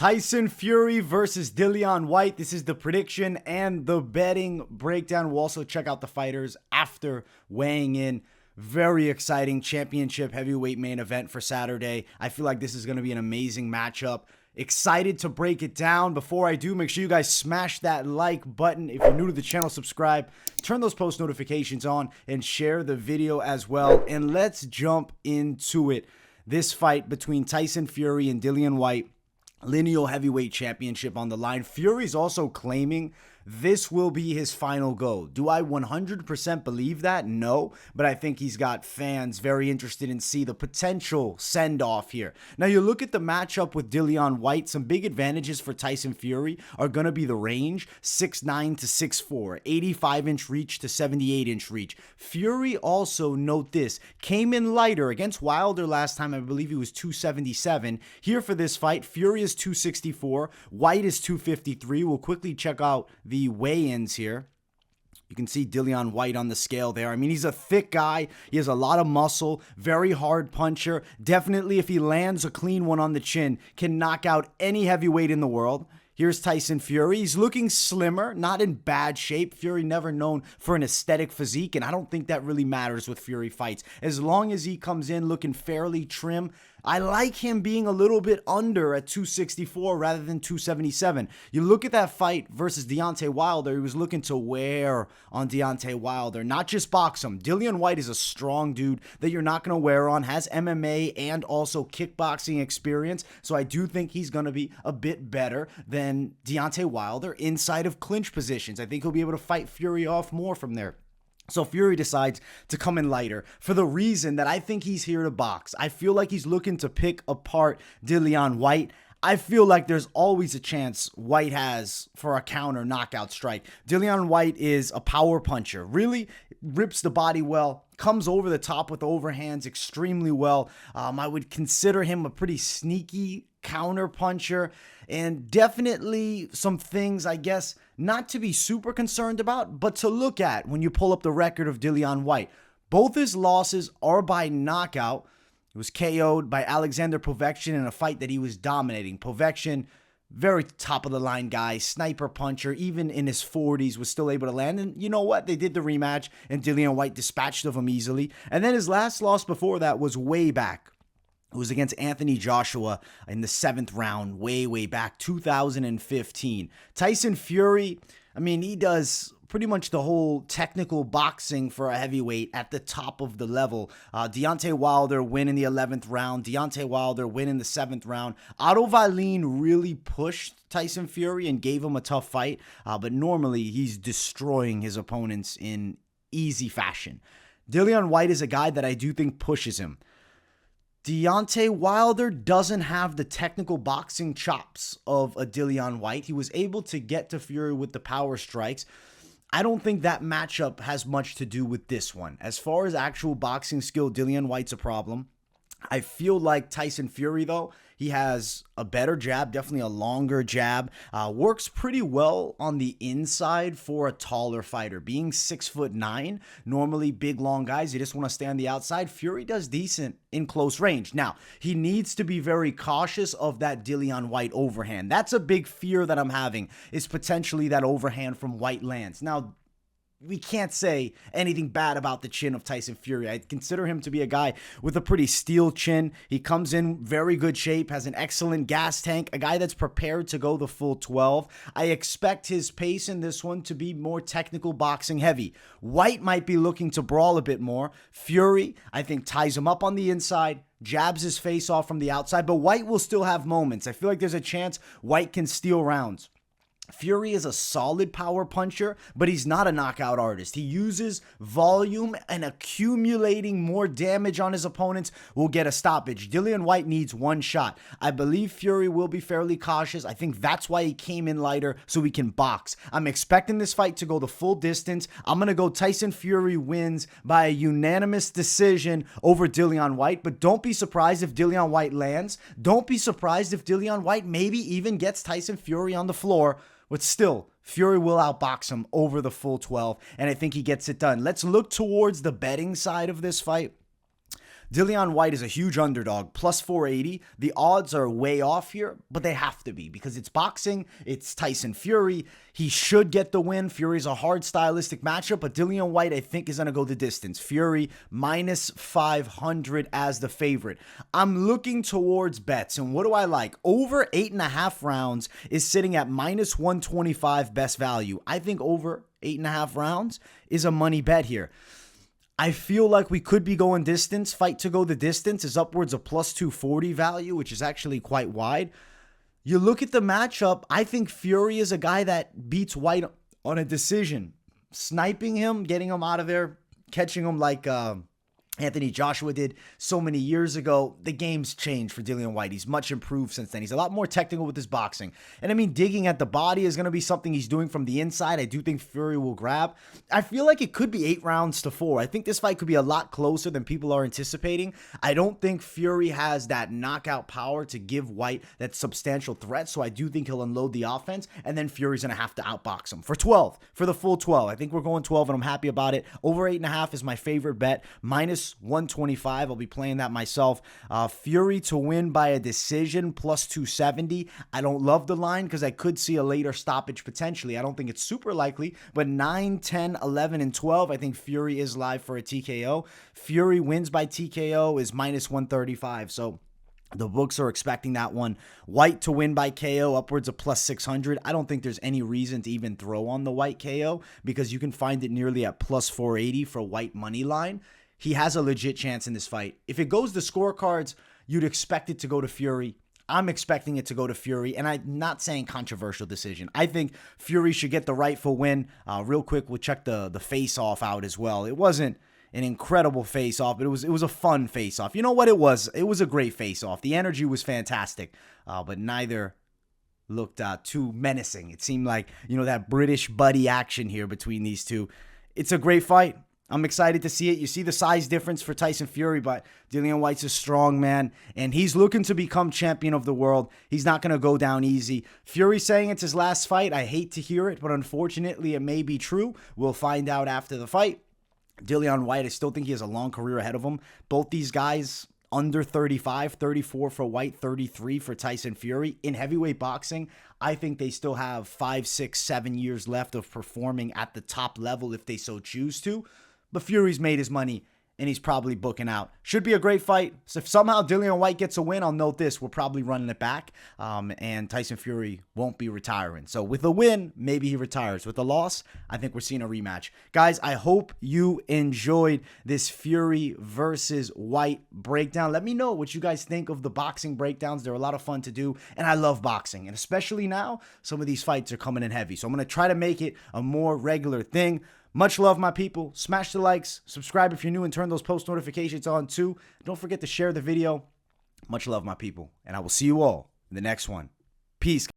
Tyson Fury versus Dillian Whyte. This is the prediction and the betting breakdown. We'll also check out the fighters after weighing in. Very exciting championship heavyweight main event for Saturday. I feel like this is going to be an amazing matchup. Excited to break it down. Before I do, make sure you guys smash that like button. If you're new to the channel, subscribe, turn those post notifications on, and share the video as well. And let's jump into it. This fight between Tyson Fury and Dillian Whyte, lineal heavyweight championship on the line. Fury's also claiming this will be his final go. Do I 100% believe that? No, but I think he's got fans very interested in see the potential send-off here. Now, you look at the matchup with Dillian Whyte, some big advantages for Tyson Fury are going to be the range, 6'9 to 6'4, 85-inch reach to 78-inch reach. Fury also, note this, came in lighter against Wilder last time. I believe he was 277. Here for this fight, Fury is 264, Whyte is 253. We'll quickly check out the weigh-ins here. You can see Dillian Whyte on the scale there. I mean, he's a thick guy. He has a lot of muscle, very hard puncher. Definitely, if he lands a clean one on the chin, can knock out any heavyweight in the world. Here's Tyson Fury. He's looking slimmer, not in bad shape. Fury never known for an aesthetic physique, and I don't think that really matters with Fury fights. As long as he comes in looking fairly trim, I like him being a little bit under at 264 rather than 277. You look at that fight versus Deontay Wilder, he was looking to wear on Deontay Wilder, not just box him. Dillian Whyte is a strong dude that you're not going to wear on, has MMA and also kickboxing experience, so I do think he's going to be a bit better than Deontay Wilder inside of clinch positions. I think he'll be able to fight Fury off more from there. So Fury decides to come in lighter for the reason that I think he's here to box. I feel like he's looking to pick apart Dillian Whyte. I feel like there's always a chance Whyte has for a counter knockout strike. Dillian Whyte is a power puncher. Really rips the body well, comes over the top with overhands extremely well. I would consider him a pretty sneaky counter puncher, and definitely some things, I guess, not to be super concerned about, but to look at when you pull up the record of Dillian Whyte. Both his losses are by knockout. He was KO'd by Alexander Povetkin in a fight that he was dominating. Povetkin, very top of the line guy, sniper puncher, even in his 40s was still able to land. And you know what? They did the rematch and Dillian Whyte dispatched of him easily. And then his last loss before that was way back. It was against Anthony Joshua in the 7th round, way back, 2015. Tyson Fury, I mean, he does pretty much the whole technical boxing for a heavyweight at the top of the level. Deontay Wilder win in the 11th round. Deontay Wilder win in the 7th round. Otto Wallin really pushed Tyson Fury and gave him a tough fight. But normally, he's destroying his opponents in easy fashion. Dillian Whyte is a guy that I do think pushes him. Deontay Wilder doesn't have the technical boxing chops of a Dillian Whyte. He was able to get to Fury with the power strikes. I don't think that matchup has much to do with this one. As far as actual boxing skill, Dillian Whyte's a problem. I feel like Tyson Fury, though, he has a better jab, definitely a longer jab. Works pretty well on the inside for a taller fighter. Being 6'9", normally big, long guys, you just want to stay on the outside. Fury does decent in close range. Now, he needs to be very cautious of that Dillian Whyte overhand. That's a big fear that I'm having, is potentially that overhand from Whyte lands. Now, we can't say anything bad about the chin of Tyson Fury. I consider him to be a guy with a pretty steel chin. He comes in very good shape, has an excellent gas tank, a guy that's prepared to go the full 12. I expect his pace in this one to be more technical boxing heavy. Whyte might be looking to brawl a bit more. Fury, I think, ties him up on the inside, jabs his face off from the outside, but Whyte will still have moments. I feel like there's a chance Whyte can steal rounds. Fury is a solid power puncher, but he's not a knockout artist. He uses volume, and accumulating more damage on his opponents will get a stoppage. Dillian Whyte needs one shot. I believe Fury will be fairly cautious. I think that's why he came in lighter, so he can box. I'm expecting this fight to go the full distance. I'm going to go Tyson Fury wins by a unanimous decision over Dillian Whyte, but don't be surprised if Dillian Whyte lands. Don't be surprised if Dillian Whyte maybe even gets Tyson Fury on the floor. But still, Fury will outbox him over the full 12, and I think he gets it done. Let's look towards the betting side of this fight. Dillian Whyte is a huge underdog, plus 480. The odds are way off here, but they have to be because it's boxing. It's Tyson Fury. He should get the win. Fury's a hard stylistic matchup, but Dillian Whyte, I think, is going to go the distance. Fury, minus 500 as the favorite. I'm looking towards bets, and what do I like? Over 8.5 rounds is sitting at minus 125 best value. I think over 8.5 rounds is a money bet here. I feel like we could be going distance. Fight to go the distance is upwards of plus 240 value, which is actually quite wide. You look at the matchup, I think Fury is a guy that beats Whyte on a decision. Sniping him, getting him out of there, catching him like Anthony Joshua did so many years ago. The game's changed for Dillian Whyte. He's much improved since then. He's a lot more technical with his boxing. And I mean, digging at the body is going to be something he's doing from the inside. I do think Fury will grab. I feel like it could be 8 rounds to 4. I think this fight could be a lot closer than people are anticipating. I don't think Fury has that knockout power to give Whyte that substantial threat. So I do think he'll unload the offense. And then Fury's going to have to outbox him for 12, for the full 12. I think we're going 12 and I'm happy about it. Over 8.5 is my favorite bet. Minus 125. I'll be playing that myself. Fury to win by a decision, plus 270. I don't love the line because I could see a later stoppage potentially. I don't think it's super likely, but 9, 10, 11, and 12, I think Fury is live for a TKO. Fury wins by TKO is minus 135. So the books are expecting that one. Whyte to win by KO, upwards of plus 600. I don't think there's any reason to even throw on the Whyte KO because you can find it nearly at plus 480 for Whyte money line. He has a legit chance in this fight. If it goes to scorecards, you'd expect it to go to Fury. I'm expecting it to go to Fury, and I'm not saying controversial decision. I think Fury should get the rightful win. Real quick, we'll check the face-off out as well. It wasn't an incredible face-off, but it was a fun face-off. You know what it was? It was a great face-off. The energy was fantastic, but neither looked too menacing. It seemed like, that British buddy action here between these two. It's a great fight. I'm excited to see it. You see the size difference for Tyson Fury, but Dillian Whyte's a strong man, and he's looking to become champion of the world. He's not going to go down easy. Fury saying it's his last fight. I hate to hear it, but unfortunately it may be true. We'll find out after the fight. Dillian Whyte, I still think he has a long career ahead of him. Both these guys under 35, 34 for Whyte, 33 for Tyson Fury. In heavyweight boxing, I think they still have 5, 6, 7 years left of performing at the top level if they so choose to. But Fury's made his money, and he's probably booking out. Should be a great fight. So if somehow Dillian Whyte gets a win, I'll note this. We're probably running it back, and Tyson Fury won't be retiring. So with a win, maybe he retires. With a loss, I think we're seeing a rematch. Guys, I hope you enjoyed this Fury versus Whyte breakdown. Let me know what you guys think of the boxing breakdowns. They're a lot of fun to do, and I love boxing. And especially now, some of these fights are coming in heavy. So I'm going to try to make it a more regular thing. Much love, my people. Smash the likes, subscribe if you're new, and turn those post notifications on too. Don't forget to share the video. Much love, my people, and I will see you all in the next one. Peace.